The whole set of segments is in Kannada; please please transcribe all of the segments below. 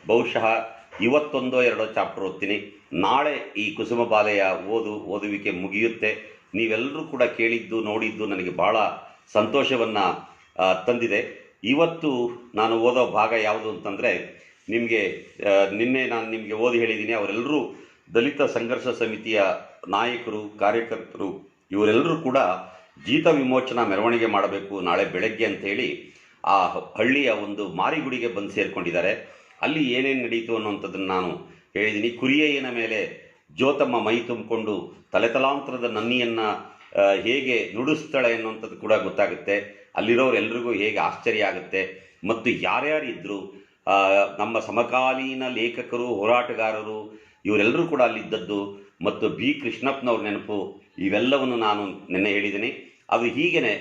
ಬಹುಶಃ ಇವತ್ತೊಂದೋ ಎರಡೋ ಚಾಪ್ಟರ್ ಓದ್ತೀನಿ. ನಾಳೆ ಈ ಕುಸುಮ ಬಾಲೆಯ ಓದುವಿಕೆ ಮುಗಿಯುತ್ತೆ. ನೀವೆಲ್ಲರೂ ಕೂಡ ಕೇಳಿದ್ದು ನೋಡಿದ್ದು ನನಗೆ ಭಾಳ ಸಂತೋಷವನ್ನು ತಂದಿದೆ. ಇವತ್ತು ನಾನು ಓದೋ ಭಾಗ ಯಾವುದು ಅಂತಂದರೆ, ನಿನ್ನೆ ನಾನು ನಿಮಗೆ ಓದಿ ಹೇಳಿದ್ದೀನಿ. ಅವರೆಲ್ಲರೂ ದಲಿತ ಸಂಘರ್ಷ ಸಮಿತಿಯ ನಾಯಕರು, ಕಾರ್ಯಕರ್ತರು, ಇವರೆಲ್ಲರೂ ಕೂಡ ಜೀತ ವಿಮೋಚನಾ ಮೆರವಣಿಗೆ ಮಾಡಬೇಕು ನಾಳೆ ಬೆಳಗ್ಗೆ ಅಂಥೇಳಿ ಆ ಹಳ್ಳಿಯ ಒಂದು ಮಾರಿಗುಡಿಗೆ ಬಂದು ಸೇರಿಕೊಂಡಿದ್ದಾರೆ. ಅಲ್ಲಿ ಏನೇನು ನಡೀತು ಅನ್ನುವಂಥದ್ದನ್ನು ನಾನು ಹೇಳಿದ್ದೀನಿ. ಕುರಿಯಯ್ಯನ ಮೇಲೆ ಜ್ಯೋತಮ್ಮ ಮೈ ತುಂಬಿಕೊಂಡು ತಲೆತಲಾಂತರದ ನನ್ನಿಯನ್ನು ಹೇಗೆ ನುಡಿಸ್ತಾಳೆ ಅನ್ನುವಂಥದ್ದು ಕೂಡ ಗೊತ್ತಾಗುತ್ತೆ. ಅಲ್ಲಿರೋರೆಲ್ರಿಗೂ ಹೇಗೆ ಆಶ್ಚರ್ಯ ಆಗುತ್ತೆ. ಮತ್ತು ಯಾರ್ಯಾರಿದ್ದರು, ನಮ್ಮ ಸಮಕಾಲೀನ ಲೇಖಕರು, ಹೋರಾಟಗಾರರು, ಇವರೆಲ್ಲರೂ ಕೂಡ ಅಲ್ಲಿದ್ದದ್ದು, ಮತ್ತು ಬಿ ಕೃಷ್ಣಪ್ಪನವ್ರ ನೆನಪು, ಇವೆಲ್ಲವನ್ನು ನಾನು ನಿನ್ನೆ ಹೇಳಿದ್ದೀನಿ. ಅದು ಹೀಗೇ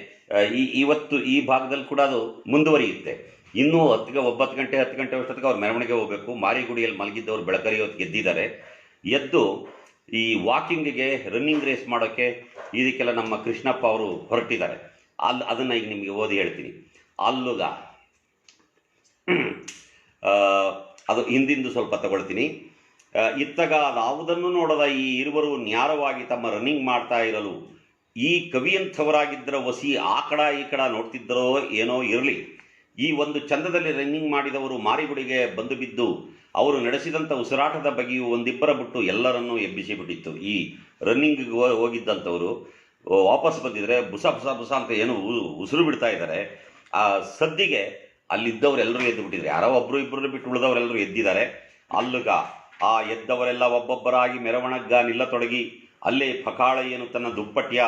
ಇವತ್ತು ಈ ಭಾಗದಲ್ಲಿ ಕೂಡ ಅದು ಮುಂದುವರಿಯುತ್ತೆ. ಇನ್ನೂ 9 ಗಂಟೆ 10 ಗಂಟೆ ಅಷ್ಟೊತ್ತಿಗೆ ಅವ್ರು ಮೆರವಣಿಗೆ ಹೋಗಬೇಕು. ಮಾರಿಗುಡಿಯಲ್ಲಿ ಮಲಗಿದ್ದವರು ಬೆಳಕರಿ ಹೊತ್ತಿಗೆ ಎದ್ದಿದ್ದಾರೆ. ಎದ್ದು ಈ ವಾಕಿಂಗಿಗೆ, ರನ್ನಿಂಗ್ ರೇಸ್ ಮಾಡೋಕ್ಕೆ ಇದಕ್ಕೆಲ್ಲ ನಮ್ಮ ಕೃಷ್ಣಪ್ಪ ಅವರು ಹೊರಟಿದ್ದಾರೆ. ಅದನ್ನು ಈಗ ನಿಮಗೆ ಓದಿ ಹೇಳ್ತೀನಿ. ಅಲ್ಲುಗ ಅದು ಹಿಂದಿಂದು ಸ್ವಲ್ಪ ತಗೊಳ್ತೀನಿ. ಇತ್ತಗ ಯಾವುದನ್ನು ನೋಡದ ಈ ಇರುವರು ನ್ಯಾರವಾಗಿ ತಮ್ಮ ರನ್ನಿಂಗ್ ಮಾಡ್ತಾ ಇರಲು ಈ ಕವಿಯಂಥವರಾಗಿದ್ದರ ವಸಿ ಆ ಕಡ ಈ ಕಡ ನೋಡ್ತಿದ್ದರೋ ಏನೋ ಇರಲಿ. ಈ ಒಂದು ಚಂದದಲ್ಲಿ ರನ್ನಿಂಗ್ ಮಾಡಿದವರು ಮಾರಿಗುಡಿಗೆ ಬಂದು ಬಿದ್ದು ಅವರು ನಡೆಸಿದಂಥ ಉಸಿರಾಟದ ಬಗೆಯು ಒಂದಿಬ್ಬರ ಬಿಟ್ಟು ಎಲ್ಲರನ್ನೂ ಎಬ್ಬಿಸಿಬಿಟ್ಟಿತ್ತು. ಈ ರನ್ನಿಂಗಿಗೆ ಹೋಗಿದ್ದಂಥವರು ವಾಪಸ್ ಬಂದಿದ್ರೆ ಬುಸ ಬುಸ ಬುಸ ಅಂತ ಏನು ಉಸಿರು ಬಿಡ್ತಾ ಇದ್ದಾರೆ. ಆ ಸದ್ದಿಗೆ ಅಲ್ಲಿದ್ದವರೆಲ್ಲರೂ ಎದ್ದು ಬಿಟ್ಟಿದ್ದಾರೆ. ಯಾರೋ ಒಬ್ಬರು ಇಬ್ಬರು ಬಿಟ್ಟು ಉಳಿದವರೆಲ್ಲರೂ ಎದ್ದಿದ್ದಾರೆ. ಅಲ್ಲುಗ ಆ ಎದ್ದವರೆಲ್ಲ ಒಬ್ಬೊಬ್ಬರಾಗಿ ಮೆರವಣಿಗ ನಿಲ್ಲತೊಡಗಿ ಅಲ್ಲೇ ಪಕಾಳಯ್ಯನು ತನ್ನ ದುಪ್ಪಟ್ಟಿಯ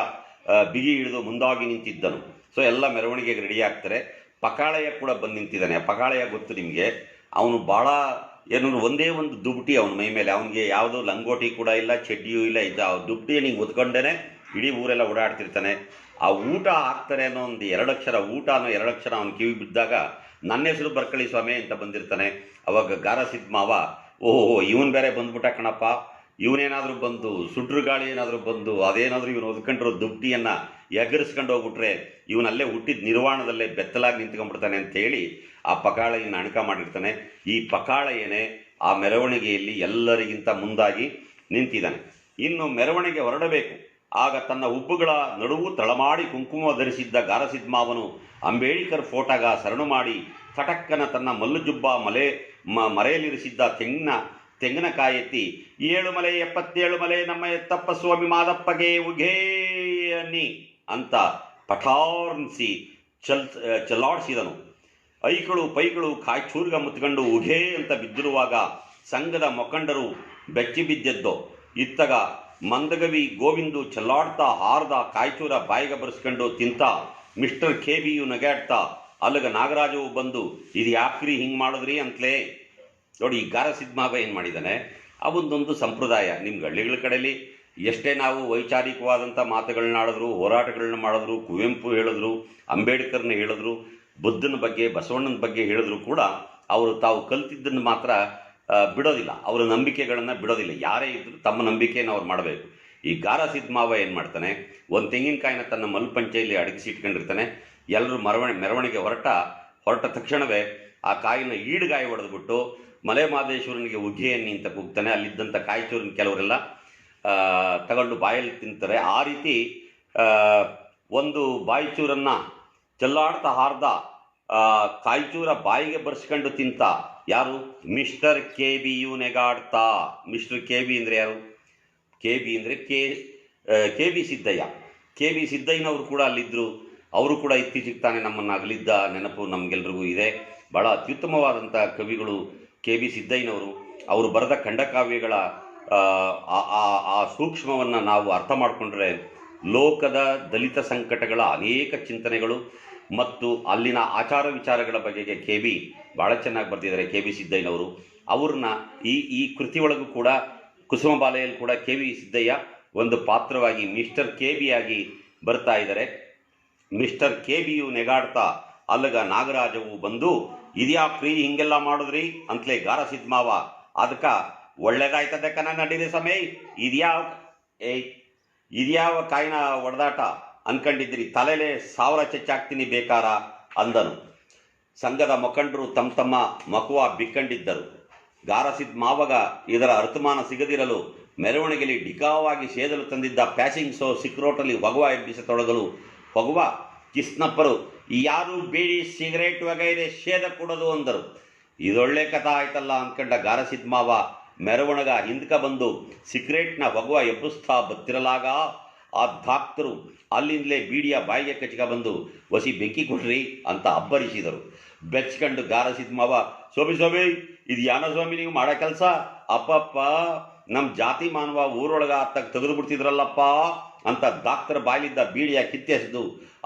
ಬಿಗಿ ಹಿಡಿದು ಮುಂದಾಗಿ ನಿಂತಿದ್ದನು. ಸೊ ಎಲ್ಲ ಮೆರವಣಿಗೆಗೆ ರೆಡಿ ಆಗ್ತಾರೆ. ಪಕಾಳಯ್ಯ ಕೂಡ ಬಂದು ನಿಂತಿದ್ದಾನೆ. ಪಕಾಳಯ್ಯ ಗೊತ್ತು ನಿಮಗೆ, ಅವನು ಭಾಳ ಏನಂದ್ರೆ ಒಂದೇ ಒಂದು ದುಬಟಿ ಅವನ ಮೈ ಮೇಲೆ. ಅವನಿಗೆ ಯಾವುದೋ ಲಂಗೋಟಿ ಕೂಡ ಇಲ್ಲ, ಚಡ್ಡಿಯೂ ಇಲ್ಲ. ಆ ದುಬಟಿಯನ್ನು ಹಿಂಗೆ ಒತ್ಕೊಂಡೇ ಇಡೀ ಊರೆಲ್ಲ ಓಡಾಡ್ತಿರ್ತಾನೆ. ಆ ಊಟ ಹಾಕ್ತಾರೆ ಅನ್ನೋ ಒಂದು 2 ಅಕ್ಷರ, ಊಟ ಅನ್ನೋ 2 ಅಕ್ಷರ ಅವನ ಕಿವಿ ಬಿದ್ದಾಗ ನನ್ನ ಹೆಸರು ಬರ್ಕಳಿ ಸ್ವಾಮಿ ಅಂತ ಬಂದಿರ್ತಾನೆ. ಅವಾಗ ಗಾರಸಿದ್ದ ಮಾವ, ಓಹೋ ಇವನು ಬೇರೆ ಬಂದ್ಬಿಟ್ಟ ಕಣಪ್ಪ, ಇವನೇನಾದರೂ ಬಂದು ಸುಡ್ರು ಗಾಳಿ ಏನಾದರೂ ಬಂದು ಅದೇನಾದರೂ ಇವನು ಒದ್ಕೊಂಡಿರೋ ದುಡ್ಡಿಯನ್ನು ಎಗರಿಸ್ಕೊಂಡು ಹೋಗ್ಬಿಟ್ರೆ ಇವನಲ್ಲೇ ಹುಟ್ಟಿದ ನಿರ್ವಾಣದಲ್ಲೇ ಬೆತ್ತಲಾಗಿ ನಿಂತ್ಕೊಂಡ್ಬಿಡ್ತಾನೆ ಅಂತೇಳಿ ಆ ಪಕಾಳೆಯನ್ನು ಅಣಕ ಮಾಡಿರ್ತಾನೆ. ಈ ಪಕಾಳೆಯೇ ಆ ಮೆರವಣಿಗೆಯಲ್ಲಿ ಎಲ್ಲರಿಗಿಂತ ಮುಂದಾಗಿ ನಿಂತಿದ್ದಾನೆ. ಇನ್ನು ಮೆರವಣಿಗೆ ಹೊರಡಬೇಕು. ಆಗ ತನ್ನ ಉಬ್ಬುಗಳ ನಡುವು ತಳಮಾಡಿ ಕುಂಕುಮ ಧರಿಸಿದ್ದ ಗಾರಸಿದ್ಮಾವನು ಅಂಬೇಡ್ಕರ್ ಫೋಟೋಗ ಸರಣು ಮಾಡಿ ತಟಕ್ಕನ ತನ್ನ ಮಲ್ಲು ಜುಬ್ಬ ಮರೆಯಲಿರಿಸಿದ್ದ ತೆಂಗಿನಕಾಯಿ ಎತ್ತಿ 7 ಮಲೆ 77 ಮಲೆ ನಮ್ಮ ಎತ್ತಪ್ಪ ಸ್ವಾಮಿ ಮಾದಪ್ಪಗೆ ಉಘೇ ಅನ್ನಿ ಅಂತ ಪಠಾರ್ನಿಸಿ ಚಲ್ಲಾಡಿಸಿದನು. ಐಗಳು ಪೈಗಳು ಕಾಯ್ಚೂರ್ಗ ಮುತ್ಕೊಂಡು ಉಘೇ ಅಂತ ಬಿದ್ದಿರುವಾಗ ಸಂಘದ ಮೊಖಂಡರು ಬೆಚ್ಚಿ ಬಿದ್ದೆದ್ದೋ. ಇತ್ತಗ ಮಂದಗವಿ ಗೋವಿಂದು ಚಲ್ಲಾಡ್ತಾ ಹಾರ್ದ ಕಾಯ್ಚೂರ ಬಾಯಿಗೆ ಬರೆಸ್ಕೊಂಡು ತಿಂತ ಮಿಸ್ಟರ್ KBಯು ನಗಾಡ್ತಾ ಅಲ್ಲಿಗ ನಾಗರಾಜವು ಬಂದು ಇದು ಯಾಕ್ರಿ ಹಿಂಗೆ ಮಾಡಿದ್ರಿ ಅಂತಲೇ. ನೋಡಿ, ಈ ಗಾರಸಿದ್ಮಾವ ಏನು ಮಾಡಿದ್ದಾನೆ, ಅವೊಂದೊಂದು ಸಂಪ್ರದಾಯ. ನಿಮ್ಮ ಹಳ್ಳಿಗಳ ಕಡೆಯಲ್ಲಿ ಎಷ್ಟೇ ನಾವು ವೈಚಾರಿಕವಾದಂಥ ಮಾತುಗಳನ್ನ ಆಡಿದ್ರು, ಹೋರಾಟಗಳನ್ನ ಮಾಡಿದ್ರು, ಕುವೆಂಪು ಹೇಳಿದ್ರು, ಅಂಬೇಡ್ಕರ್ನ ಹೇಳಿದ್ರು, ಬುದ್ಧನ ಬಗ್ಗೆ ಬಸವಣ್ಣನ ಬಗ್ಗೆ ಹೇಳಿದ್ರು ಕೂಡ ಅವರು ತಾವು ಕಲ್ತಿದ್ದನ್ನು ಮಾತ್ರ ಬಿಡೋದಿಲ್ಲ. ಅವರ ನಂಬಿಕೆಗಳನ್ನು ಬಿಡೋದಿಲ್ಲ. ಯಾರೇ ಇದ್ದರೂ ತಮ್ಮ ನಂಬಿಕೆಯನ್ನು ಅವ್ರು ಮಾಡಬೇಕು. ಈ ಗಾರಸಿದ್ಮಾವ ಏನು ಮಾಡ್ತಾನೆ, ಒಂದು ತೆಂಗಿನಕಾಯಿನ ತನ್ನ ಮಲ್ಪಂಚೆಯಲ್ಲಿ ಅಡಗಿಸಿಟ್ಕೊಂಡಿರ್ತಾನೆ. ಎಲ್ಲರೂ ಮೆರವಣಿಗೆ ಹೊರಟ ತಕ್ಷಣವೇ ಆ ಕಾಯಿನ ಈಡುಗಾಯಿ ಹೊಡೆದ್ಬಿಟ್ಟು ಮಲೆ ಮಹದೇಶ್ವರನಿಗೆ ಉಘೆಯನ್ನಿ ಅಂತ ಕೂಗ್ತಾನೆ. ಅಲ್ಲಿದ್ದಂಥ ಕಾಯಿಚೂರಿನ ಕೆಲವರೆಲ್ಲ ತಗೊಂಡು ಬಾಯಲ್ಲಿ ತಿಂತಾರೆ. ಆ ರೀತಿ ಒಂದು ಬಾಯಿಚೂರನ್ನು ಚೆಲ್ಲಾಡ್ತಾ ಹಾರ್ದ ಕಾಯಿಚೂರ ಬಾಯಿಗೆ ಬರ್ಸ್ಕೊಂಡು ತಿಂತ ಯಾರು, ಮಿಸ್ಟರ್ KBಯು ನೆಗಾಡ್ತಾ. ಮಿಸ್ಟರ್ KB ಅಂದರೆ ಯಾರು? KB ಅಂದರೆ KB ಸಿದ್ದಯ್ಯ. KB ಸಿದ್ದಯ್ಯನವರು ಕೂಡ ಅಲ್ಲಿದ್ದರು. ಅವರು ಕೂಡ ಇತ್ತೀಚೆಗೆ ತಾನೇ ನಮ್ಮನ್ನು ಅಗಲಿದ್ದ ನೆನಪು ನಮಗೆಲ್ರಿಗೂ ಇದೆ. ಭಾಳ ಅತ್ಯುತ್ತಮವಾದಂಥ ಕವಿಗಳು KB ಸಿದ್ದಯ್ಯನವರು. ಅವರು ಬರೆದ ಖಂಡಕಾವ್ಯಗಳ ಆ ಸೂಕ್ಷ್ಮವನ್ನು ನಾವು ಅರ್ಥ ಮಾಡಿಕೊಂಡ್ರೆ ಲೋಕದ ದಲಿತ ಸಂಕಟಗಳ ಅನೇಕ ಚಿಂತನೆಗಳು ಮತ್ತು ಅಲ್ಲಿನ ಆಚಾರ ವಿಚಾರಗಳ ಬಗೆಗೆ KB ಭಾಳ ಚೆನ್ನಾಗಿ ಬರೆದಿದ್ದಾರೆ. KB ಸಿದ್ದಯ್ಯನವರು ಅವ್ರನ್ನ ಈ ಕೃತಿಯೊಳಗೂ ಕೂಡ ಕುಸುಮ ಬಾಲೆಯಲ್ಲಿ ಕೂಡ KB ಸಿದ್ದಯ್ಯ ಒಂದು ಪಾತ್ರವಾಗಿ ಮಿಸ್ಟರ್ KB ಆಗಿ ಬರ್ತಾ ಇದ್ದಾರೆ. ಮಿಸ್ಟರ್ KBಯು ನೆಗಾಡ್ತಾ ಅಲ್ಲಗ ನಾಗರಾಜವು ಬಂದು ಇದ್ಯಾಕ್ರಿ ಹಿಂಗೆಲ್ಲ ಮಾಡಿದ್ರಿ ಅಂತಲೇ ಗಾರಸಿದ್ಮಾವ ಅದಕ್ಕೆ ಒಳ್ಳೇದಾಯ್ತದೆ ಕನ ನಡೀರಿ ಸಮಯ ಇದ್ಯಾವ ಕಾಯಿನ ಒಡೆದಾಟ ಅನ್ಕೊಂಡಿದ್ರಿ, ತಲೆಲೆ 1000 ಚೆಚ್ಚಾಕ್ತೀನಿ ಬೇಕಾರ ಅಂದನು. ಸಂಘದ ಮುಖಂಡರು ತಮ್ಮ ಮಕುವ ಬಿಕ್ಕಂಡಿದ್ದರು. ಗಾರಸಿದ್ ಮಾವಗ ಇದರ ಅರ್ಥಮಾನ ಸಿಗದಿರಲು ಮೆರವಣಿಗೆಯಲ್ಲಿ ಡಿಕಾವಾಗಿ ಸೇದಲು ತಂದಿದ್ದ ಪ್ಯಾಸಿಂಗ್ ಶೋ ಸಿಕ್ರೋಟಲ್ಲಿ ಹೊಗವ ಎಬ್ಬಿಸತೊಡಗಲು ಹೊಗವ ಕಿಸ್ನಪ್ಪರು ಯಾರು ಬೀಡಿ ಸಿಗರೇಟ್ ವಗೈರೆ ಸೇದ ಕೊಡೋದು ಅಂದರು. ಇದೊಳ್ಳೆ ಕಥಾ ಆಯ್ತಲ್ಲ ಅಂದ್ಕೊಂಡ ಗಾರಸಿದ್ ಮಾವ ಮೆರವಣಿಗ ಹಿಂದ್ಕ ಬಂದು ಸಿಗರೇಟ್ನ ಹೊಗವ ಎಬ್ಬಿಸ್ತಾ ಬತ್ತಿರಲಾಗ ಆ ಧಾಕ್ತರು ಅಲ್ಲಿಂದಲೇ ಬೀಡಿಯ ಬಾಯಿಗೆ ಕಚ್ಕ ಬಂದು ವಸಿ ಬೆಂಕಿ ಕೊಡ್ರಿ ಅಂತ ಅಬ್ಬರಿಸಿದರು. ಬೆಚ್ಕಂಡು ಗಾರಸಿದ್ ಮಾವ ಸ್ವಾಮಿ ಇದು ಯಾನ ಸ್ವಾಮಿ ನೀವು ಮಾಡೋ ಕೆಲಸ, ಅಪ್ಪಪ್ಪ ನಮ್ಮ ಜಾತಿ ಮಾನವ ಊರೊಳಗ ಅತ್ತಾಗ ತೆಗೆದು ಬಿಡ್ತಿದ್ರಲ್ಲಪ್ಪ ಅಂತ ಡಾಕ್ಟರ್ ಬಾಯಲಿದ್ದ ಬೀಡಿಯ ಕಿತ್ತೆಸೆದು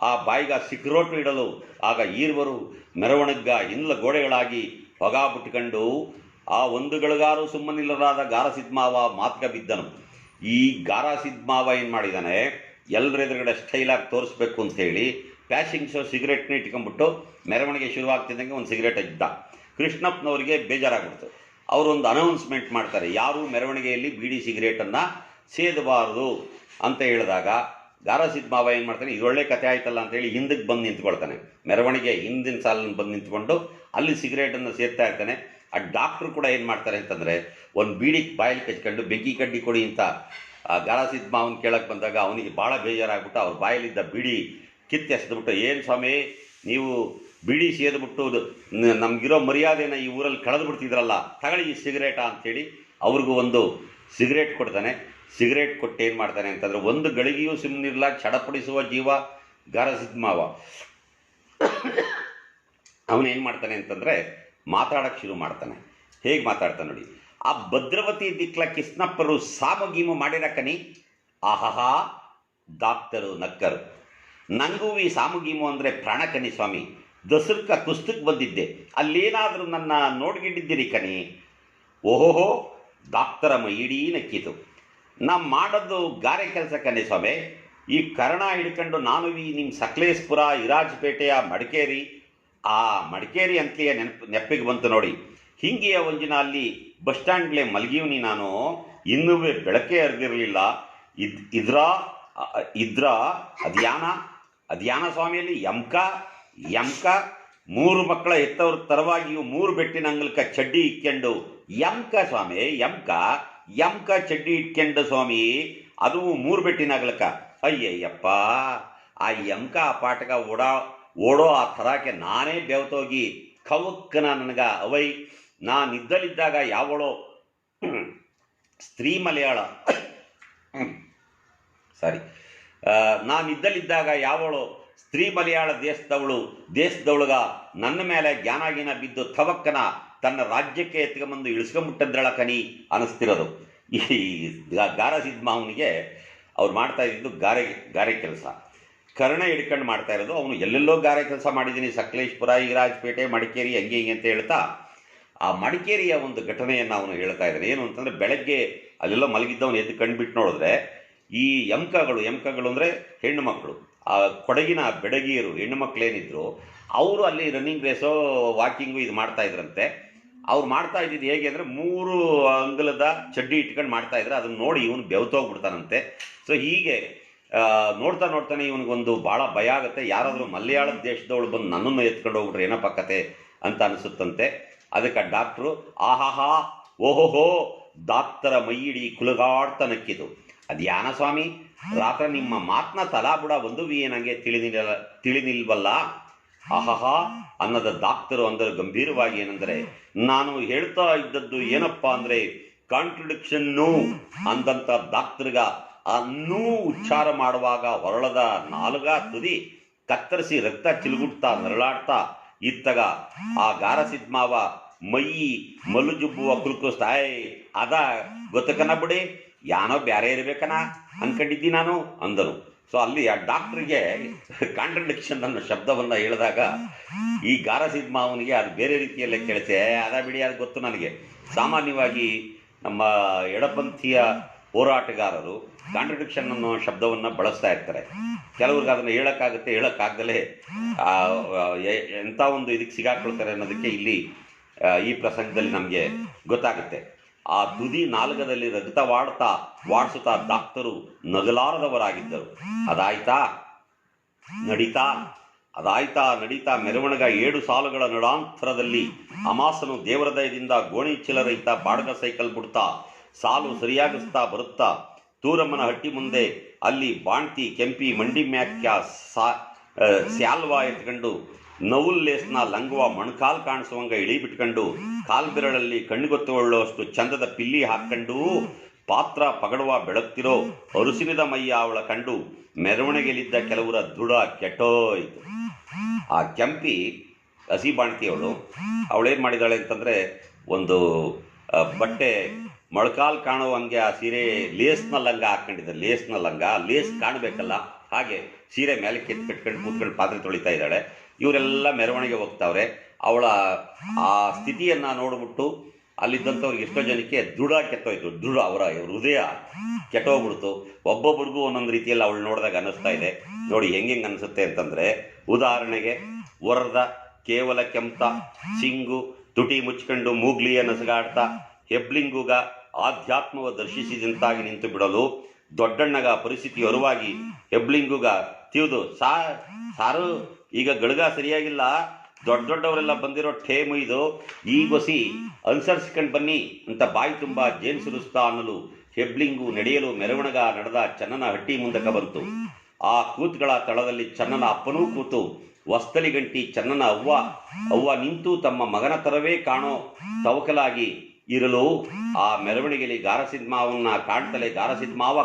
ಆ ಬಾಯಿಗ ಸಿಕ್ರೋಟು ಇಡಲು ಆಗ ಈರ್ವರು ಮೆರವಣಿಗ ಹಿಂದ್ಲ ಗೋಡೆಗಳಾಗಿ ಹೊಗ ಬಿಟ್ಕೊಂಡು ಆ ಒಂದು ಗಳಿಗಾರು ಸುಮ್ಮನಿಲ್ಲರಾದ ಗಾರಸಿದ್ ಮಾವ ಮಾತ್ಕ ಬಿದ್ದನು. ಈ ಗಾರಸಿದ್ ಮಾವ ಏನು ಮಾಡಿದ್ದಾನೆ, ಎಲ್ಲರ ಎದುರುಗಡೆ ಸ್ಟೈಲಾಗಿ ತೋರಿಸ್ಬೇಕು ಅಂತೇಳಿ ಪ್ಯಾಸಿಂಗ್ ಶೋ ಸಿಗರೇಟ್ನ ಇಟ್ಕೊಂಡ್ಬಿಟ್ಟು ಮೆರವಣಿಗೆ ಶುರುವಾಗ್ತಿದ್ದಂಗೆ ಒಂದು ಸಿಗರೇಟ್ ಇದ್ದ. ಕೃಷ್ಣಪ್ಪನವರಿಗೆ ಬೇಜಾರಾಗ್ಬಿಡ್ತು. ಅವರೊಂದು ಅನೌನ್ಸ್ಮೆಂಟ್ ಮಾಡ್ತಾರೆ, ಯಾರು ಮೆರವಣಿಗೆಯಲ್ಲಿ ಬೀಡಿ ಸಿಗರೇಟನ್ನು ಸೇದಬಾರದು ಅಂತ ಹೇಳಿದಾಗ ಗಾರಸಿದ್ ಮಾವ ಏನು ಮಾಡ್ತಾನೆ, ಇದೊಳ್ಳೆ ಕಥೆ ಆಯ್ತಲ್ಲ ಅಂತೇಳಿ ಹಿಂದಕ್ಕೆ ಬಂದು ನಿಂತ್ಕೊಳ್ತಾನೆ. ಮೆರವಣಿಗೆ ಹಿಂದಿನ ಸಾಲನ್ನು ಬಂದು ನಿಂತ್ಕೊಂಡು ಅಲ್ಲಿ ಸಿಗರೇಟನ್ನು ಸೇರ್ತಾ ಇರ್ತಾನೆ. ಆ ಡಾಕ್ಟ್ರು ಕೂಡ ಏನು ಮಾಡ್ತಾರೆ ಅಂತಂದರೆ ಒಂದು ಬೀಡಿ ಬಾಯಲ್ಲಿ ಕಚ್ಕೊಂಡು ಬೆಂಕಿ ಕಡ್ಡಿ ಕೊಡಿ ಅಂತ ಗಾರಸಿದ್ ಮಾವನ ಕೇಳಕ್ಕೆ ಬಂದಾಗ ಅವನಿಗೆ ಭಾಳ ಬೇಜಾರಾಗ್ಬಿಟ್ಟು ಅವ್ರ ಬಾಯಲ್ಲಿದ್ದ ಬೀಡಿ ಕಿತ್ತೆಸೆದ್ಬಿಟ್ಟು, ಏನು ಸ್ವಾಮಿ ನೀವು ಬೀಡಿ ಸೇದ್ಬಿಟ್ಟು ನಮಗಿರೋ ಮರ್ಯಾದೆನ ಈ ಊರಲ್ಲಿ ಕಳೆದು ಬಿಡ್ತಿದ್ರಲ್ಲ, ತಗೊಳ್ಳಿ ಈ ಸಿಗರೇಟ ಅಂಥೇಳಿ ಅವ್ರಿಗೂ ಒಂದು ಸಿಗರೇಟ್ ಕೊಡ್ತಾನೆ. ಸಿಗರೇಟ್ ಕೊಟ್ಟು ಏನು ಮಾಡ್ತಾನೆ ಅಂತಂದರೆ, ಒಂದು ಗಳಿಗೆಯೂ ಸುಮ್ಮನಿರಲ್ಲ ಚಡಪಡಿಸುವ ಜೀವ ಗಾರಸಿದ್ ಮಾವ. ಅವನೇನು ಮಾಡ್ತಾನೆ ಅಂತಂದರೆ ಮಾತಾಡೋಕ್ಕೆ ಶುರು ಮಾಡ್ತಾನೆ. ಹೇಗೆ ಮಾತಾಡ್ತಾನೆ ನೋಡಿ, ಆ ಭದ್ರವತಿ ದಿಕ್ಲ ಕಿಸ್ನಪ್ಪರು ಸಾಮಗೀಮು ಮಾಡಿರಕನಿ, ಆಹಾ ಡಾಕ್ಟರು ನಕ್ಕರು. ನನಗೂ ಈ ಸಾಮಗೀಮು ಅಂದರೆ ಪ್ರಾಣಕನಿ ಸ್ವಾಮಿ, ದಸರ್ಕ ಕುಸ್ತಕ್ಕೆ ಬಂದಿದ್ದೆ, ಅಲ್ಲೇನಾದರೂ ನನ್ನ ನೋಡ್ಗಿಟ್ಟಿದ್ದೀರಿ ಕನಿ. ಓಹೋಹೋ ಡಾಕ್ಟರ ಇಡೀ ನಕ್ಕಿತು. ನಾ ಮಾಡೋದು ಗಾರೆ ಕೆಲಸ ಕಣೆ ಸ್ವಾಮಿ. ಈ ಕರ್ಣ ಹಿಡ್ಕೊಂಡು ನಾನು ನಿಮ್ಮ ಸಕಲೇಶ್ಪುರ ಇರಾಜಪೇಟೆಯ ಮಡಿಕೇರಿ, ಆ ಮಡಿಕೇರಿ ಅಂತಲೇ ನೆಪ್ಪಿಗೆ ಬಂತು ನೋಡಿ. ಹಿಂಗೆಯ ಒಂದಿನ ಅಲ್ಲಿ ಬಸ್ ಸ್ಟ್ಯಾಂಡ್ಲೆ ಮಲಗಿವ್ನಿ ನಾನು, ಇನ್ನೂ ಬೆಳಕೆ ಹರಿದಿರಲಿಲ್ಲ. ಇದ್ರ ಅದ್ಯಾನ ಸ್ವಾಮಿಯಲ್ಲಿ ಯಮ್ಕ 3 ಮಕ್ಕಳ ಹೆತ್ತವ್ರ ತರವಾಗಿಯೂ 3 ಬೆಟ್ಟಿನ ಅಂಗಲ್ಕ ಚಡ್ಡಿ ಇಟ್ಕೊಂಡು ಯಮ್ಕ ಸ್ವಾಮಿ, ಯಮ್ಕ ಚಡ್ಡಿ ಇಟ್ಕೊಂಡು ಸ್ವಾಮಿ, ಅದು 3 ಬೆಟ್ಟಿನ ಅಗಲಕ. ಅಯ್ಯಯ್ಯಪ್ಪ, ಆ ಯಮ್ಕ ಆ ಪಾಠಕ ಓಡೋ ಆ ಥರಕ್ಕೆ ನಾನೇ ಬೆವತೋಗಿ ಕವಕ್ಕನ ನನಗ ಅವೈ. ನಾನಿದ್ದಲಿದ್ದಾಗ ಯಾವಳೋ ಸ್ತ್ರೀ ಮಲಯಾಳ ನಾನಿದ್ದಲಿದ್ದಾಗ ಯಾವಳೋ ಸ್ತ್ರೀ ಮಲಯಾಳ ದೇಶದವಳಗ ನನ್ನ ಮೇಲೆ ಜ್ಞಾನಾಗಿನ ಬಿದ್ದು ಥವಕ್ಕನ ತನ್ನ ರಾಜ್ಯಕ್ಕೆ ಎತ್ಕೊಂಬಂದು ಇಳಿಸ್ಕೊಂಬಿಟ್ಟದ್ರಳ ಕನಿ ಅನ್ನಿಸ್ತಿರೋದು. ಈ ಗಾರಸಿದ್ ಮಾವನಿಗೆ ಅವ್ರು ಮಾಡ್ತಾ ಇದ್ದಿದ್ದು ಗಾರೆ ಕೆಲಸ, ಕರ್ಣ ಹಿಡ್ಕೊಂಡು ಮಾಡ್ತಾ ಇರೋದು. ಅವನು ಎಲ್ಲೆಲ್ಲೋ ಗಾರೆ ಕೆಲಸ ಮಾಡಿದ್ದೀನಿ, ಸಕಲೇಶ್ಪುರ, ಈರಾಜಪೇಟೆ, ಮಡಿಕೇರಿ, ಹಂಗೆ ಹಿಂಗೆ ಅಂತ ಹೇಳ್ತಾ ಆ ಮಡಿಕೇರಿಯ ಒಂದು ಘಟನೆಯನ್ನು ಅವನು ಹೇಳ್ತಾ ಇದ್ದಾನೆ. ಏನು ಅಂತಂದರೆ, ಬೆಳಗ್ಗೆ ಅಲ್ಲೆಲ್ಲೋ ಮಲಗಿದ್ದವನು ಎದ್ದು ಕಂಡುಬಿಟ್ಟು ನೋಡಿದ್ರೆ ಈ ಯಮ್ಕಗಳು ಅಂದರೆ ಹೆಣ್ಣು ಮಕ್ಕಳು, ಆ ಕೊಡಗಿನ ಬೆಡಗಿಯರು ಹೆಣ್ಣು ಮಕ್ಕಳೇನಿದ್ರು ಅವರು ಅಲ್ಲಿ ರನ್ನಿಂಗ್ ರೇಸೋ ವಾಕಿಂಗು ಇದು ಮಾಡ್ತಾ ಇದ್ರಂತೆ. ಅವ್ರು ಮಾಡ್ತಾ ಇದ್ದಿದ್ದು ಹೇಗೆ ಅಂದರೆ 3 ಅಂಗಲದ ಚಡ್ಡಿ ಇಟ್ಕೊಂಡು ಮಾಡ್ತಾ ಇದ್ರೆ ಅದನ್ನು ನೋಡಿ ಇವನು ಬೆವತೋಗ್ಬಿಡ್ತಾನಂತೆ. ಸೊ ಹೀಗೆ ನೋಡ್ತಾನೆ ಇವನಿಗೊಂದು ಭಾಳ ಭಯ ಆಗುತ್ತೆ, ಯಾರಾದರೂ ಮಲಯಾಳದ ದೇಶದವಳು ಬಂದು ನನ್ನನ್ನು ಎತ್ಕೊಂಡು ಹೋಗ್ಬಿಟ್ರೆ ಏನಪ್ಪ ಕತೆ ಅಂತ ಅನಿಸುತ್ತಂತೆ. ಅದಕ್ಕೆ ಡಾಕ್ಟ್ರು ಆಹಾಹಾ ಓಹೋಹೋ ಡಾಕ್ಟರ ಮೈಯಿಡಿ ಕುಲಗಾಡ್ತಾ ನಕ್ಕಿತು. ಅದ್ಯಾನ ಸ್ವಾಮಿ, ರಾತ್ರಿ ನಿಮ್ಮ ಮಾತನ್ನ ತಲಾಬುಡ ಒಂದು ನನಗೆ ತಿಳಿನಿಲ್ವಲ್ಲ. ಆಹಾಹಾ ಅನ್ನದ ಡಾಕ್ಟರು ಅಂದರೆ ಗಂಭೀರವಾಗಿ ಏನೆಂದರೆ, ನಾನು ಹೇಳ್ತಾ ಇದ್ದದ್ದು ಏನಪ್ಪ ಅಂದರೆ ಕಾಂಟ್ರಡಿಕ್ಷನ್ನು ಅಂದಂಥ ಡಾಕ್ಟರ್ಗ ಆ ನೂ ಉಚ್ಚಾರ ಮಾಡುವಾಗ ಹೊರಳದ ನಾಲ್ಗ ತುದಿ ಕತ್ತರಿಸಿ ರಕ್ತ ಚಿಲುಗುಡ್ತಾ ನರಳಾಡ್ತಾ ಇತ್ತಗ ಆ ಗಾರಸಿದ್ ಮಾವ ಮೈಯಿ ಮಲ್ಲುಜುಬ್ಬುವ ಕುಲ್ಕೋಸ್ತಾಯ್ ಅದ ಗೊತ್ತಕನ ಬಿಡಿ, ಯಾನೋ ಬ್ಯಾರೆ ಇರ್ಬೇಕನ ಅನ್ಕೊಂಡಿದ್ದಿ ನಾನು ಅಂದನು. ಸೊ ಅಲ್ಲಿ ಆ ಡಾಕ್ಟ್ರಿಗೆ ಕಾಂಟ್ರಡಿಕ್ಷನ್ ಅನ್ನೋ ಶಬ್ದವನ್ನು ಹೇಳಿದಾಗ ಈ ಗಾರಸಿದ್ ಮಾವನಿಗೆ ಅದು ಬೇರೆ ರೀತಿಯಲ್ಲೇ ಕೇಳುತ್ತೆ. ಅದ ಬಿಡಿ, ಅದು ಗೊತ್ತು ನನಗೆ. ಸಾಮಾನ್ಯವಾಗಿ ನಮ್ಮ ಎಡಪಂಥೀಯ ಹೋರಾಟಗಾರರು ಕಾಂಟ್ರಡಿಕ್ಷನ್ ಅನ್ನೋ ಶಬ್ದವನ್ನು ಬಳಸ್ತಾ ಇರ್ತಾರೆ. ಕೆಲವ್ರಿಗೆ ಅದನ್ನು ಹೇಳೋಕ್ಕಾಗದಲೇ ಎಂಥ ಒಂದು ಇದಕ್ಕೆ ಸಿಗಾಕೊಳ್ತಾರೆ ಅನ್ನೋದಕ್ಕೆ ಇಲ್ಲಿ ಈ ಪ್ರಸಂಗದಲ್ಲಿ ನಮಗೆ ಗೊತ್ತಾಗುತ್ತೆ. ಆ ತುದಿ ನಾಲ್ಗದಲ್ಲಿ ರಕ್ತ ವಾಡಿಸುತ್ತಾ ಡಾಕ್ಟರು ನಗಲಾರದವರಾಗಿದ್ದರು. ಅದಾಯ್ತಾ, ನಡೀತಾ ಅದಾಯ್ತಾ ನಡೀತಾ ಮೆರವಣಿಗೆ 7 ಸಾಲುಗಳ ನಡಾಂತರದಲ್ಲಿ ಅಮಾಸನು ದೇವರ ದಯದಿಂದ ಗೋಣಿ ಚಿಲ್ಲರಹಿತ ಬಾಡ್ಗ ಸೈಕಲ್ ಬಿಡ್ತಾ ಸಾಲು ಸರಿಯಾಗಿಸ್ತಾ ಬರುತ್ತಾ ತೂರಮ್ಮನ ಹಟ್ಟಿ ಮುಂದೆ ಅಲ್ಲಿ ಬಾಣ್ತಿ ಕೆಂಪಿ ಮಂಡಿ ಮ್ಯಾಕ್ಯ ಸ್ಯಾಲ್ವಾ ಎತ್ಕೊಂಡು ನವುಲ್ ಲೇಸ್ನ ಲಂಗುವ ಮೊಣಕಾಲ್ ಕಾಣಿಸುವಂಗ ಇಳಿ ಬಿಟ್ಕೊಂಡು ಕಾಲ್ಬೆರಳಲ್ಲಿ ಕಣ್ಣಿಗೊತ್ತುಕೊಳ್ಳುವಷ್ಟು ಚಂದದ ಪಿಲ್ಲಿ ಹಾಕೊಂಡು ಪಾತ್ರ ಪಗಡುವ ಬೆಳಗ್ತಿರೋ ಅರುಸಿನಿದ ಮೈಯ ಅವಳ ಕಂಡು ಮೆರವಣಿಗೆಯಲ್ಲಿದ್ದ ಕೆಲವರ ದೃಢ ಕೆಟ್ಟೋಯ್ತು. ಆ ಕೆಂಪಿ ಹಸಿ ಬಾಣ್ತಿಯವಳು ಅವಳೇನು ಮಾಡಿದಾಳೆ ಅಂತಂದರೆ, ಒಂದು ಬಟ್ಟೆ ಮೊಳಕಾಲ್ ಕಾಣುವಂಗೆ ಆ ಸೀರೆ ಲೇಸ್ನ ಲಂಗ ಹಾಕ್ಕೊಂಡಿದ್ದೆ. ಲೇಸ್ನ ಲಂಗ ಲೇಸ್ ಕಾಣಬೇಕಲ್ಲ, ಹಾಗೆ ಸೀರೆ ಮೇಲೆ ಕಟ್ಕೊಂಡು ಕೂತ್ಕೊಂಡು ಪಾತ್ರೆ ತೊಳಿತಾ ಇದ್ದಾಳೆ. ಇವರೆಲ್ಲ ಮೆರವಣಿಗೆ ಹೋಗ್ತಾವ್ರೆ. ಅವಳ ಆ ಸ್ಥಿತಿಯನ್ನು ನೋಡ್ಬಿಟ್ಟು ಅಲ್ಲಿದ್ದಂಥವ್ರಿಗೆ ಎಷ್ಟೋ ಜನಕ್ಕೆ ದೃಢ ಕೆಟ್ಟೋಯ್ತು. ದೃಢ ಅವರ ಹೃದಯ ಕೆಟ್ಟೋಗ್ಬಿಡ್ತು. ಒಬ್ಬೊಬ್ರಿಗೂ ಒಂದೊಂದು ರೀತಿಯಲ್ಲಿ ಅವಳು ನೋಡಿದಾಗ ಅನ್ನಿಸ್ತಾ ಇದೆ. ನೋಡಿ ಹೆಂಗೆ ಅನಿಸುತ್ತೆ ಅಂತಂದರೆ, ಉದಾಹರಣೆಗೆ ವರದ ಕೇವಲ ಕೆಂಪ ಸಿಂಗು ತುಟಿ ಮುಚ್ಕೊಂಡು ಮೂಗ್ಲಿಯ ನಸಗಾಡ್ತಾ ಹೆಬ್ಲಿಂಗುಗ ಆಧ್ಯಾತ್ಮವ ದರ್ಶಿಸಿದಂತಾಗಿ ನಿಂತು ಬಿಡಲು ದೊಡ್ಡಣ್ಣಗ ಪರಿಸ್ಥಿತಿ ಅರುವಾಗಿ ಹೆಬ್ಲಿಂಗುಗ ತಿವಿದು ಸಾರು ಈಗ ಗಳಗ ಸರಿಯಾಗಿಲ್ಲ, ದೊಡ್ಡವರೆಲ್ಲ ಬಂದಿರೋ ಠೇಮು ಇದು, ಈಗ ಹೊಸಿ ಅನುಸರಿಸ್ಕೊಂಡು ಬನ್ನಿ ಅಂತ ಬಾಯಿ ತುಂಬ ಜೇನು ಸುರಿಸ್ತಾ ಅನ್ನಲು ಹೆಬ್ಲಿಂಗು ನಡೆಯಲು ಮೆರವಣಿಗ ನಡೆದ ಚನ್ನನ ಹಟ್ಟಿ ಮುಂದಕ್ಕೆ ಬಂತು. ಆ ಕೂತ್ಗಳ ತಳದಲ್ಲಿ ಚನ್ನನ ಅಪ್ಪನೂ ಕೂತು ವಸ್ತಲಿ ಗಂಟಿ ಚನ್ನನ ಅವ್ವ ನಿಂತು ತಮ್ಮ ಮಗನ ತರವೇ ಕಾಣೋ ತವಕಲಾಗಿ ಇರಲು ಆ ಮೆರವಣಿಗೆಯಲ್ಲಿ ಗಾರಸಿದ್ದ ಮಾವನ್ನ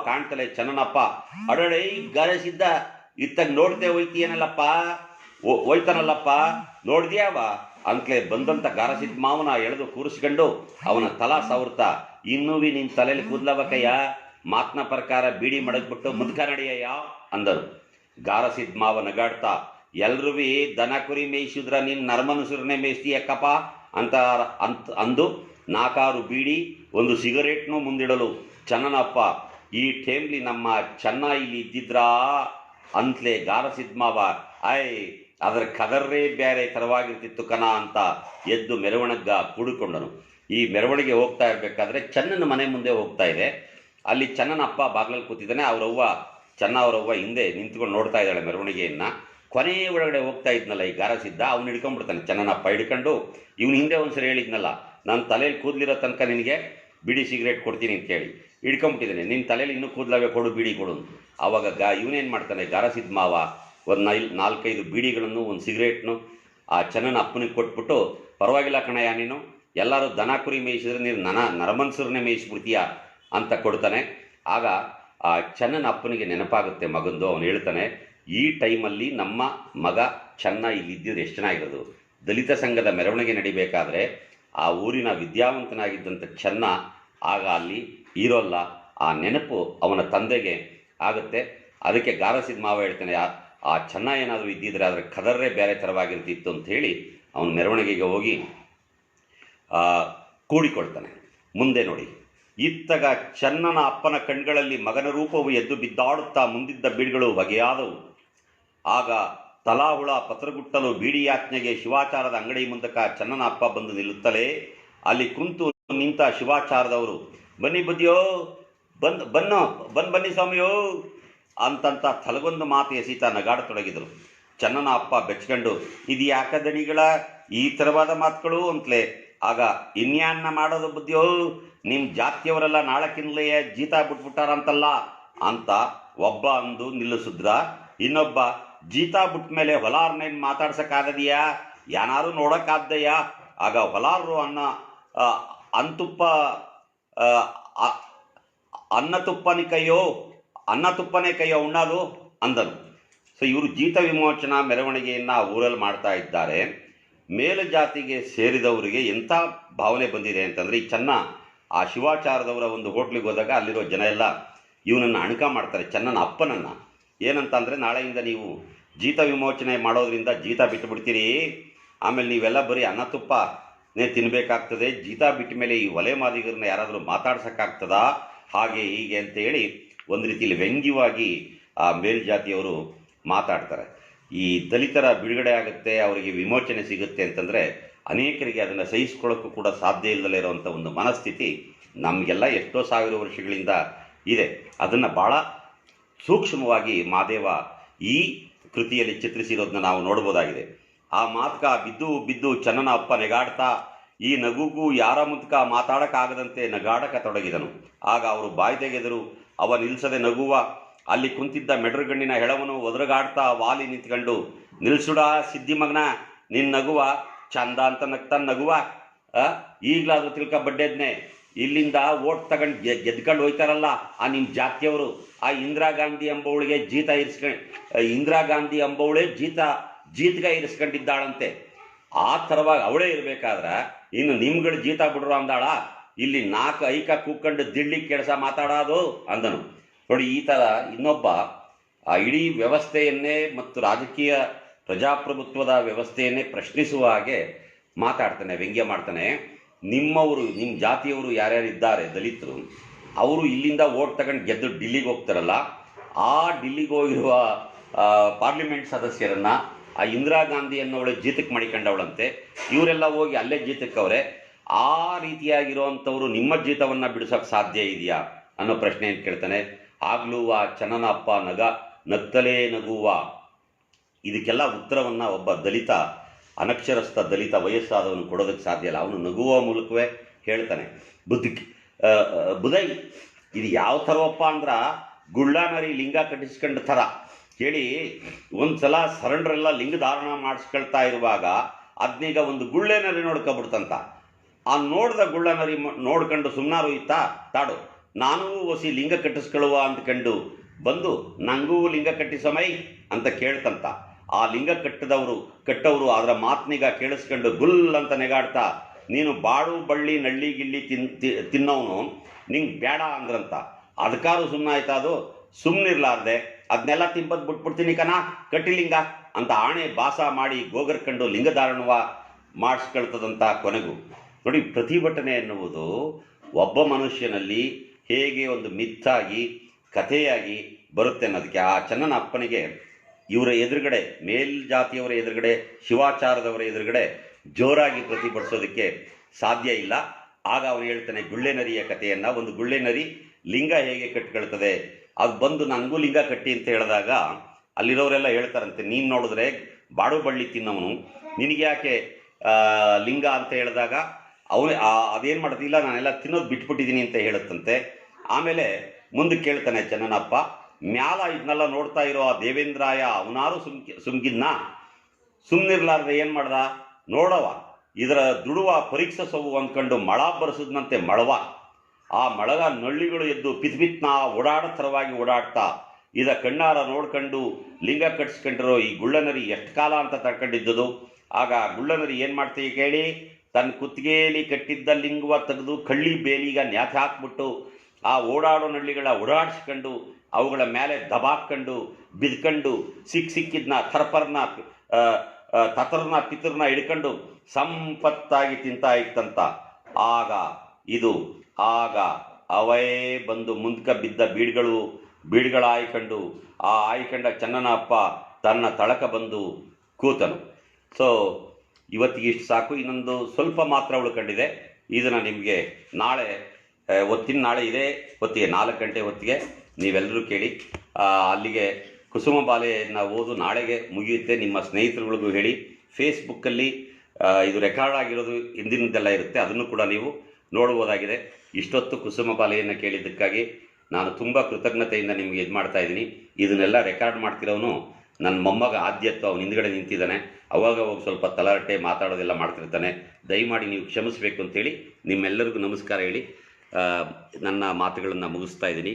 ಕಾಣ್ತಲೆ ಚನ್ನನಪ್ಪ ಅಡಳೈ ಗಾರಸಿದ್ದ ಇತ್ತಾಗ ನೋಡ್ದೆ ಹೋಯ್ತಾನಲ್ಲಪ್ಪ ನೋಡ್ದ್ಯಾವ ಅಂತಲೇ ಬಂದಂತ ಗಾರಸಿದ್ದ ಮಾವನ ಎಳೆದು ಕೂರಿಸ್ಕೊಂಡು ಅವನ ತಲಾ ಸವರ್ತಾ, ಇನ್ನೂ ನಿನ್ನ ತಲೆಯಲ್ಲಿ ಕೂದ್ಲವಕಯ್ಯ, ಮಾತನ ಪ್ರಕಾರ ಬೀಡಿ ಮಡಗ್ಬಿಟ್ಟು ಮುದ್ಕ ನಡೆಯಯ್ಯ ಅಂದರು. ಗಾರಸಿದ್ದ ಮಾವ ನಗಾಡ್ತಾ, ಎಲ್ರೂ ದನ ಕುರಿ ಮೇಯಿಸಿದ್ರ ನೀನು ನರ್ಮನುಸರನ್ನೇ ಮೇಯಿಸ್ತೀಯಕ್ಕಪ್ಪ ಅಂದು 4 ಬೀಡಿ 1 ಸಿಗರೇಟ್ನು ಮುಂದಿಡಲು ಚನ್ನನಪ್ಪ, ಈ ಟೇಮ್ಲಿ ನಮ್ಮ ಚೆನ್ನ ಇಲ್ಲಿ ಇದ್ದಿದ್ರಾ ಅಂತಲೇ ಗಾರಸಿದ್ದ ಮಾವ, ಅದರ ಕದರ್ರೇ ಬೇರೆ ಥರವಾಗಿರ್ತಿತ್ತು ಕಣ ಅಂತ ಎದ್ದು ಮೆರವಣಿಗೆ ಕೂಡಿಕೊಂಡನು. ಈ ಮೆರವಣಿಗೆ ಹೋಗ್ತಾ ಇರಬೇಕಾದ್ರೆ ಚನ್ನನ ಮನೆ ಮುಂದೆ ಹೋಗ್ತಾ ಇದೆ. ಅಲ್ಲಿ ಚನ್ನನ ಅಪ್ಪ ಬಾಗ್ಲಲ್ಲಿ ಕೂತಿದ್ದಾನೆ. ಅವರವ್ವ ಹಿಂದೆ ನಿಂತ್ಕೊಂಡು ನೋಡ್ತಾ ಇದ್ದಾಳೆ ಮೆರವಣಿಗೆಯನ್ನು. ಕೊನೆ ಒಳಗಡೆ ಹೋಗ್ತಾ ಇದ್ನಲ್ಲ ಈ ಗಾರಸಿದ್ದ, ಅವ್ನು ಹಿಡ್ಕೊಂಡ್ಬಿಡ್ತಾನೆ. ಚನ್ನನಪ್ಪ ಹಿಡ್ಕೊಂಡು, ಇವನು ಹಿಂದೆ ಒಂದ್ಸರಿ ಹೇಳಿದ್ನಲ್ಲ, ನಾನು ತಲೆಯಲ್ಲಿ ಕೂದಲಿರೋ ತನಕ ನಿನಗೆ ಬಿಡಿ ಸಿಗರೇಟ್ ಕೊಡ್ತೀನಿ ಅಂತ ಹೇಳಿ ಹಿಡ್ಕೊಂಬಿಟ್ಟಿದ್ದಾನೆ. ನಿನ್ನ ತಲೆಯಲ್ಲಿ ಇನ್ನೂ ಕೂದಲವೇ ಕೊಡು, ಬೀಡಿ ಕೊಡು. ಆವಾಗ ಇವನೇನು ಮಾಡ್ತಾನೆ, ಗಾರಸಿದ್ದ ಮಾವ ಒಂದು 4-5 ಬೀಡಿಗಳನ್ನು 1 ಸಿಗರೇಟ್ನು ಆ ಚನ್ನನ ಅಪ್ಪನಿಗೆ ಕೊಟ್ಬಿಟ್ಟು, ಪರವಾಗಿಲ್ಲ ಕಣಯ್ಯ, ನೀನು ಎಲ್ಲರೂ ದನ ಕುರಿ ಮೇಯಿಸಿದ್ರೆ ನೀನು ನರಮನ್ಸರನ್ನೇ ಮೇಯಿಸ್ಬಿಡ್ತೀಯ ಅಂತ ಕೊಡ್ತಾನೆ. ಆಗ ಆ ಚನ್ನನ ಅಪ್ಪನಿಗೆ ನೆನಪಾಗುತ್ತೆ ಮಗಂದು. ಅವನು ಹೇಳ್ತಾನೆ, ಈ ಟೈಮಲ್ಲಿ ನಮ್ಮ ಮಗ ಚೆನ್ನ ಇಲ್ಲಿದ್ದಿದ್ರೆ ಎಷ್ಟು ಚೆನ್ನಾಗಿರೋದು. ದಲಿತ ಸಂಘದ ಮೆರವಣಿಗೆ ನಡಿಬೇಕಾದ್ರೆ ಆ ಊರಿನ ವಿದ್ಯಾವಂತನಾಗಿದ್ದಂಥ ಚೆನ್ನ ಆಗ ಅಲ್ಲಿ ಇರೋಲ್ಲ. ಆ ನೆನಪು ಅವನ ತಂದೆಗೆ ಆಗುತ್ತೆ. ಅದಕ್ಕೆ ಗಾರಸಿದ್ದ ಮಾವ ಹೇಳ್ತಾನೆ, ಆ ಚೆನ್ನ ಏನಾದರೂ ಇದ್ದಿದ್ರೆ ಅದರ ಕದರ್ರೇ ಬೇರೆ ಥರವಾಗಿರ್ತಿತ್ತು ಅಂತ ಹೇಳಿ ಅವನು ಮೆರವಣಿಗೆಗೆ ಹೋಗಿ ಕೂಡಿಕೊಳ್ತಾನೆ. ಮುಂದೆ ನೋಡಿ, ಇತ್ತಗ ಚೆನ್ನನ ಅಪ್ಪನ ಕಣ್ಗಳಲ್ಲಿ ಮಗನ ರೂಪವು ಎದ್ದು ಬಿದ್ದಾಡುತ್ತಾ ಮುಂದಿದ್ದ ಬೀಡಿಗಳು ಬಗೆಯಾದವು. ಆಗ ತಲಾಹುಳ ಪತ್ರಗುಟ್ಟಲು ಬೀಡಿ ಯಾಜ್ಞೆಗೆ ಶಿವಾಚಾರದ ಅಂಗಡಿ ಮುಂದಕ ಚೆನ್ನನ ಅಪ್ಪ ಬಂದು ನಿಲ್ಲುತ್ತಲೇ ಅಲ್ಲಿ ಕುಂತು ನಿಂತ ಶಿವಾಚಾರದವರು, ಬನ್ನಿ ಬುದ್ಧಿಯೋ, ಬನ್ನಿ ಸ್ವಾಮಿಯೋ ಅಂತಂತ ತಲಗೊಂದು ಮಾತು ಎಸೀತಾ ನಗಾಡತೊಡಗಿದರು. ಚೆನ್ನನ ಅಪ್ಪ ಬೆಚ್ಕೊಂಡು, ಇದು ಯಾಕದಣಿಗಳ ಈ ಥರವಾದ ಮಾತುಗಳು ಅಂತಲೇ. ಆಗ ಇನ್ಯಾನ್ನ ಮಾಡೋದು ಬುದ್ಧಿಯೋ, ನಿಮ್ಮ ಜಾತಿಯವರೆಲ್ಲ ನಾಳಕ್ಕಿನ್ಲೇ ಜೀತ ಬಿಟ್ಬಿಟ್ಟಾರಂತಲ್ಲ ಅಂತ ಒಬ್ಬ ಅಂದು ನಿಲ್ಲಿಸಿದ್ರ. ಇನ್ನೊಬ್ಬ, ಜೀತ ಬಿಟ್ಟ ಮೇಲೆ ಹೊಲಾರ್ನೇನು ಮಾತಾಡ್ಸೋಕ್ಕಾಗದೆಯಾ, ಯಾರು ನೋಡೋಕ್ಕಾಗ್ದಯ್ಯ. ಆಗ ಹೊಲಾರರು ಅನ್ನ ತುಪ್ಪನೇ ಕೈಯೋ ಉಣ್ಣೋದು ಅಂದನು. ಸೊ ಇವರು ಜೀತ ವಿಮೋಚನಾ ಮೆರವಣಿಗೆಯನ್ನು ಊರಲ್ಲಿ ಮಾಡ್ತಾ ಇದ್ದಾರೆ. ಮೇಲುಜಾತಿಗೆ ಸೇರಿದವರಿಗೆ ಎಂಥ ಭಾವನೆ ಬಂದಿದೆ ಅಂತಂದರೆ, ಈ ಚೆನ್ನ ಆ ಶಿವಾಚಾರದವರ ಒಂದು ಹೋಟ್ಲಿಗೆ ಹೋದಾಗ ಅಲ್ಲಿರೋ ಜನ ಎಲ್ಲ ಇವನನ್ನು ಅಣಕ ಮಾಡ್ತಾರೆ, ಚೆನ್ನನ ಅಪ್ಪನನ್ನು. ಏನಂತ ಅಂದರೆ, ನಾಳೆಯಿಂದ ನೀವು ಜೀತ ವಿಮೋಚನೆ ಮಾಡೋದ್ರಿಂದ ಜೀತ ಬಿಟ್ಟುಬಿಡ್ತೀರಿ, ಆಮೇಲೆ ನೀವೆಲ್ಲ ಬರೀ ಅನ್ನ ತುಪ್ಪನೇ ತಿನ್ನಬೇಕಾಗ್ತದೆ, ಜೀತ ಬಿಟ್ಟ ಮೇಲೆ ಈ ಒಲೆ ಮಾದಿಗರನ್ನ ಯಾರಾದರೂ ಮಾತಾಡ್ಸೋಕ್ಕಾಗ್ತದಾ, ಹಾಗೆ ಹೀಗೆ ಅಂತೇಳಿ ಒಂದು ರೀತಿಯಲ್ಲಿ ವ್ಯಂಗ್ಯವಾಗಿ ಆ ಮೇಲ್ಜಾತಿಯವರು ಮಾತಾಡ್ತಾರೆ. ಈ ದಲಿತರ ಬಿಡುಗಡೆ ಆಗುತ್ತೆ, ಅವರಿಗೆ ವಿಮೋಚನೆ ಸಿಗುತ್ತೆ ಅಂತಂದರೆ ಅನೇಕರಿಗೆ ಅದನ್ನು ಸಹಿಸ್ಕೊಳ್ಳೋಕ್ಕೂ ಕೂಡ ಸಾಧ್ಯ ಇಲ್ಲದಲೇ ಇರುವಂಥ ಒಂದು ಮನಸ್ಥಿತಿ ನಮಗೆಲ್ಲ ಎಷ್ಟೋ ಸಾವಿರ ವರ್ಷಗಳಿಂದ ಇದೆ. ಅದನ್ನು ಭಾಳ ಸೂಕ್ಷ್ಮವಾಗಿ ಮಾದೇವ ಈ ಕೃತಿಯಲ್ಲಿ ಚಿತ್ರಿಸಿರೋದನ್ನ ನಾವು ನೋಡ್ಬೋದಾಗಿದೆ. ಆ ಮಾತಕ ಬಿದ್ದು ಬಿದ್ದು ಚನ್ನನ ಅಪ್ಪ ನೆಗಾಡ್ತಾ ಈ ನಗುಗೂ ಯಾರ ಮುದ್ಕ ಮಾತಾಡಕ್ಕಾಗದಂತೆ ನಗಾಡಕತೊಡಗಿದನು. ಆಗ ಅವರು ಬಾಯಿ ತೆಗೆದರು. ಅವ ನಿಲ್ಸದೆ ನಗುವ. ಅಲ್ಲಿ ಕುಂತಿದ್ದ ಮೆಡ್ರಗಣ್ಣಿನ ಹೆಳವನು ಒದರಗಾಡ್ತಾ ವಾಲಿ ನಿಂತ್ಕೊಂಡು, ನಿಲ್ಸುಡ ಸಿದ್ಧಿ ಮಗನ, ನಿನ್ನ ನಗುವ ಚಂದ ಅಂತ ನಗ್ತಾನೆ ನಗುವ. ಈಗಲಾದ್ರೂ ತಿಳ್ಕ ಬಡ್ಡೆದ್ನೆ, ಇಲ್ಲಿಂದ ಓಟ್ ತಗೊಂಡು ಗೆದ್ಕೊಂಡು ಹೋಯ್ತಾರಲ್ಲ ಆ ನಿಮ್ಮ ಜಾತಿಯವರು, ಆ ಇಂದಿರಾ ಗಾಂಧಿ ಎಂಬವಳಿಗೆ ಇಂದಿರಾ ಗಾಂಧಿ ಎಂಬವಳೇ ಜೀತಗ ಇರಿಸ್ಕೊಂಡಿದ್ದಾಳಂತೆ. ಆ ಥರವಾಗಿ ಅವಳೇ ಇರಬೇಕಾದ್ರೆ ಇನ್ನು ನಿಮ್ಗಳು ಜೀತ ಬಿಡ್ರು ಅಂದಾಳ, ಇಲ್ಲಿ 4 ಐಕ ಕೂತ್ಕೊಂಡು ದಿಳ್ಳಿ ಕೆಲಸ ಮಾತಾಡೋದು ಅಂದನು. ನೋಡಿ, ಈ ಥರ ಇನ್ನೊಬ್ಬ ಆ ಇಡೀ ವ್ಯವಸ್ಥೆಯನ್ನೇ ಮತ್ತು ರಾಜಕೀಯ ಪ್ರಜಾಪ್ರಭುತ್ವದ ವ್ಯವಸ್ಥೆಯನ್ನೇ ಪ್ರಶ್ನಿಸುವ ಹಾಗೆ ಮಾತಾಡ್ತಾನೆ, ವ್ಯಂಗ್ಯ ಮಾಡ್ತಾನೆ. ನಿಮ್ಮವರು, ನಿಮ್ಮ ಜಾತಿಯವರು ಯಾರ್ಯಾರಿದ್ದಾರೆ ದಲಿತರು, ಅವರು ಇಲ್ಲಿಂದ ಓಟ್ ತಗೊಂಡು ಗೆದ್ದು ಡಿಲ್ಲಿಗೆ ಹೋಗ್ತಾರಲ್ಲ, ಆ ಡಿಲ್ಲಿಗೆ ಹೋಗಿರುವ ಪಾರ್ಲಿಮೆಂಟ್ ಸದಸ್ಯರನ್ನು ಆ ಇಂದಿರಾ ಗಾಂಧಿ ಅನ್ನೋಳೆ ಜೀತಕ್ಕೆ ಮಾಡಿಕೊಂಡವಳಂತೆ. ಇವರೆಲ್ಲ ಹೋಗಿ ಅಲ್ಲೇ ಜೀತಕ್ಕವ್ರೆ. ಆ ರೀತಿಯಾಗಿರುವಂಥವ್ರು ನಿಮ್ಮ ಜೀತವನ್ನು ಬಿಡಿಸೋಕೆ ಸಾಧ್ಯ ಇದೆಯಾ ಅನ್ನೋ ಪ್ರಶ್ನೆಯನ್ನು ಕೇಳ್ತಾನೆ. ಆಗ್ಲೂ ಆ ಚನ್ನನ ಅಪ್ಪ ನಗ್ತಲೇ ನಗುವ. ಇದಕ್ಕೆಲ್ಲ ಉತ್ತರವನ್ನು ಒಬ್ಬ ದಲಿತ, ಅನಕ್ಷರಸ್ಥ ದಲಿತ ವಯಸ್ಸಾದವನು ಕೊಡೋದಕ್ಕೆ ಸಾಧ್ಯ ಇಲ್ಲ. ಅವನು ನಗುವ ಮೂಲಕವೇ ಹೇಳ್ತಾನೆ. ಬುಧೈ ಇದು ಯಾವ ಥರವಪ್ಪ ಅಂದ್ರೆ ಗುಳ್ಳಾನರಿ ಲಿಂಗ ಕಟ್ಟಿಸ್ಕೊಂಡ ಥರ. ಕೇಳಿ, ಒಂದು ಸಲ ಸರಂಡ್ರೆಲ್ಲ ಲಿಂಗ ಧಾರಣ ಮಾಡಿಸ್ಕೊಳ್ತಾ ಇರುವಾಗ ಅದನ್ನೀಗ ಒಂದು ಗುಳ್ಳೆನರಿ ನೋಡ್ಕೊಬಿಡ್ತಂತ. ಆ ನೋಡ್ದ ಗುಳ್ಳನರಿ ನೋಡ್ಕೊಂಡು ಸುಮ್ಮನಾರು ಇತ್ತಾ, ತಾಡು ನಾನೂ ಒಸಿ ಲಿಂಗ ಕಟ್ಟಿಸ್ಕೊಳ್ಳುವ ಅಂದ್ಕೊಂಡು ಬಂದು ನಂಗೂ ಲಿಂಗ ಕಟ್ಟಿಸಮೈ ಅಂತ ಕೇಳ್ತಂತ. ಆ ಲಿಂಗ ಕಟ್ಟವರು ಅದರ ಮಾತನಿಗ ಕೇಳಿಸ್ಕೊಂಡು ಗುಲ್ ಅಂತ ನೆಗಾಡ್ತಾ, ನೀನು ಬಾಡು ಬಳ್ಳಿ ನಳ್ಳಿ ಗಿಳ್ಳಿ ತಿನ್ನೋನು, ನಿಂಗೆ ಬೇಡ ಅಂದ್ರಂತ. ಅದಕ್ಕಾರು ಸುಮ್ಮನೆ ಆಯ್ತಾ? ಅದು ಸುಮ್ಮನಿರ್ಲಾರ್ದೆ ಅದನ್ನೆಲ್ಲ ತಿಂಪದ್ ಬಿಟ್ಬಿಡ್ತೀನಿ ಕಣ, ಕಟ್ಟಿಲಿಂಗ ಅಂತ ಆಣೆ ಬಾಸ ಮಾಡಿ ಗೋಗರ್ಕೊಂಡು ಲಿಂಗಧಾರಣವ ಮಾಡಿಸ್ಕೊಳ್ತದಂತ. ಕೊನೆಗೂ ನೋಡಿ, ಪ್ರತಿಭಟನೆ ಎನ್ನುವುದು ಒಬ್ಬ ಮನುಷ್ಯನಲ್ಲಿ ಹೇಗೆ ಒಂದು ಮಿತ್ತಾಗಿ ಕಥೆಯಾಗಿ ಬರುತ್ತೆ ಅನ್ನೋದಕ್ಕೆ ಆ ಚನ್ನನ ಅಪ್ಪನಿಗೆ ಇವರ ಎದುರುಗಡೆ, ಮೇಲ್ಜಾತಿಯವರ ಎದುರುಗಡೆ, ಶಿವಾಚಾರದವರ ಎದುರುಗಡೆ ಜೋರಾಗಿ ಪ್ರತಿಭಟಿಸೋದಕ್ಕೆ ಸಾಧ್ಯ ಇಲ್ಲ. ಆಗ ಅವನು ಹೇಳ್ತಾನೆ ಗುಳ್ಳೆನರಿಯ ಕಥೆಯನ್ನು. ಒಂದು ಗುಳ್ಳೆನರಿ ಲಿಂಗ ಹೇಗೆ ಕಟ್ಕೊಳ್ತದೆ, ಅದು ಬಂದು ನನಗೂ ಲಿಂಗ ಕಟ್ಟಿ ಅಂತ ಹೇಳಿದಾಗ ಅಲ್ಲಿರೋರೆಲ್ಲ ಹೇಳ್ತಾರಂತೆ, ನೀನು ನೋಡಿದ್ರೆ ಬಾಡು ಬಳ್ಳಿ ತಿನ್ನವನು, ನಿನಗೆ ಯಾಕೆ ಲಿಂಗ ಅಂತ ಹೇಳಿದಾಗ ಅವನು ಅದೇನು ಮಾಡ್ತಿಲ್ಲ, ನಾನೆಲ್ಲ ತಿನ್ನೋದು ಬಿಟ್ಬಿಟ್ಟಿದ್ದೀನಿ ಅಂತ ಹೇಳುತ್ತಂತೆ. ಆಮೇಲೆ ಮುಂದಕ್ಕೆ ಕೇಳ್ತಾನೆ ಚನ್ನನಪ್ಪ, ಮ್ಯಾಲ ಇದನ್ನೆಲ್ಲ ನೋಡ್ತಾ ಇರೋ ಆ ದೇವೇಂದ್ರಾಯ ಅವನಾರು ಸುಮ್ಗಿದ್ನ, ಸುಮ್ಮನಿರ್ಲಾರ್ದೆ ಏನು ಮಾಡ್ದ ನೋಡವ, ಇದರ ದುಡುವ ಪರೀಕ್ಷಿಸವು ಅಂದ್ಕೊಂಡು ಮಳ ಬರೆಸಿದ್ನಂತೆ ಮಳವ. ಆ ಮಳಗ ನಳ್ಳಿಗಳು ಎದ್ದು ಪಿತ್ಪಿತ್ನ ಓಡಾಡತರವಾಗಿ ಓಡಾಡ್ತಾ ಇದ ಕಣ್ಣಾರ ನೋಡ್ಕೊಂಡು ಲಿಂಗ ಕಟ್ಸ್ಕೊಂಡಿರೋ ಈ ಗುಳ್ಳನರಿ ಎಷ್ಟು ಕಾಲ ಅಂತ ತಡ್ಕೊಂಡಿದ್ದದು. ಆಗ ಗುಳ್ಳನರಿ ಏನು ಮಾಡ್ತೀವಿ ಕೇಳಿ, ತನ್ನ ಕುತ್ತಿಗೆಯಲ್ಲಿ ಕಟ್ಟಿದ್ದ ಲಿಂಗವ ತೆಗೆದು ಕಳ್ಳಿ ಬೇಲಿಗ ನ್ಯಾಥ ಹಾಕ್ಬಿಟ್ಟು ಆ ಓಡಾಡೋ ನಳ್ಳಿಗಳ ಓಡಾಡಿಸ್ಕೊಂಡು ಅವುಗಳ ಮೇಲೆ ದಬಾಕೊಂಡು ಬಿದ್ಕೊಂಡು ಸಿಕ್ಕಿದ್ನ ಥರ್ಪರ್ನ ತತರ್ನ ಪಿತರ್ನ ಹಿಡ್ಕೊಂಡು ಸಂಪತ್ತಾಗಿ ತಿಂತಾ ಇತ್ತಂತ. ಆಗ ಅವೇ ಬಂದು ಮುಂದ್ಕ ಬಿದ್ದ ಬೀಡ್ಗಳ ಆಯ್ಕೊಂಡು ಆ ಆಯ್ಕೊಂಡ ಚನ್ನನ ಅಪ್ಪ ತನ್ನ ತಳಕ ಬಂದು ಕೂತನು. ಸೊ ಇವತ್ತಿಗೆ ಇಷ್ಟು ಸಾಕು. ಇನ್ನೊಂದು ಸ್ವಲ್ಪ ಮಾತ್ರ ಉಳ್ಕೊಂಡಿದೆ. ಇದನ್ನು ನಿಮಗೆ ನಾಳೆ ಇದೇ ಹೊತ್ತಿಗೆ 4 ಗಂಟೆ ಹೊತ್ತಿಗೆ ನೀವೆಲ್ಲರೂ ಕೇಳಿ. ಅಲ್ಲಿಗೆ ಕುಸುಮ ಬಾಲೆಯನ್ನು ಓದು ನಾಳೆಗೆ ಮುಗಿಯುತ್ತೆ. ನಿಮ್ಮ ಸ್ನೇಹಿತರುಗಳಿಗೂ ಹೇಳಿ. ಫೇಸ್ಬುಕ್ಕಲ್ಲಿ ಇದು ರೆಕಾರ್ಡ್ ಆಗಿರೋದು ಹಿಂದಿನದೆಲ್ಲ ಇರುತ್ತೆ, ಅದನ್ನು ಕೂಡ ನೀವು ನೋಡ್ಬೋದಾಗಿದೆ. ಇಷ್ಟೊತ್ತು ಕುಸುಮ ಬಾಲೆಯನ್ನು ಕೇಳಿದ್ದಕ್ಕಾಗಿ ನಾನು ತುಂಬ ಕೃತಜ್ಞತೆಯಿಂದ ನಿಮಗೆ ಇದು ಮಾಡ್ತಾ ಇದ್ದೀನಿ. ಇದನ್ನೆಲ್ಲ ರೆಕಾರ್ಡ್ ಮಾಡ್ತಿರೋನು ನನ್ನ ಮೊಮ್ಮಗ ಆದ್ಯತ್ವ, ಅವನು ಹಿಂದ್ಗಡೆ ನಿಂತಿದ್ದಾನೆ. ಅವಾಗ ಸ್ವಲ್ಪ ತಲಾಟೆ ಮಾತಾಡೋದೆಲ್ಲ ಮಾಡ್ತಿರ್ತಾನೆ. ದಯಮಾಡಿ ನೀವು ಕ್ಷಮಿಸಬೇಕು ಅಂತೇಳಿ ನಿಮ್ಮೆಲ್ಲರಿಗೂ ನಮಸ್ಕಾರ ಹೇಳಿ ನನ್ನ ಮಾತುಗಳನ್ನು ಮುಗಿಸ್ತಾ ಇದ್ದೀನಿ.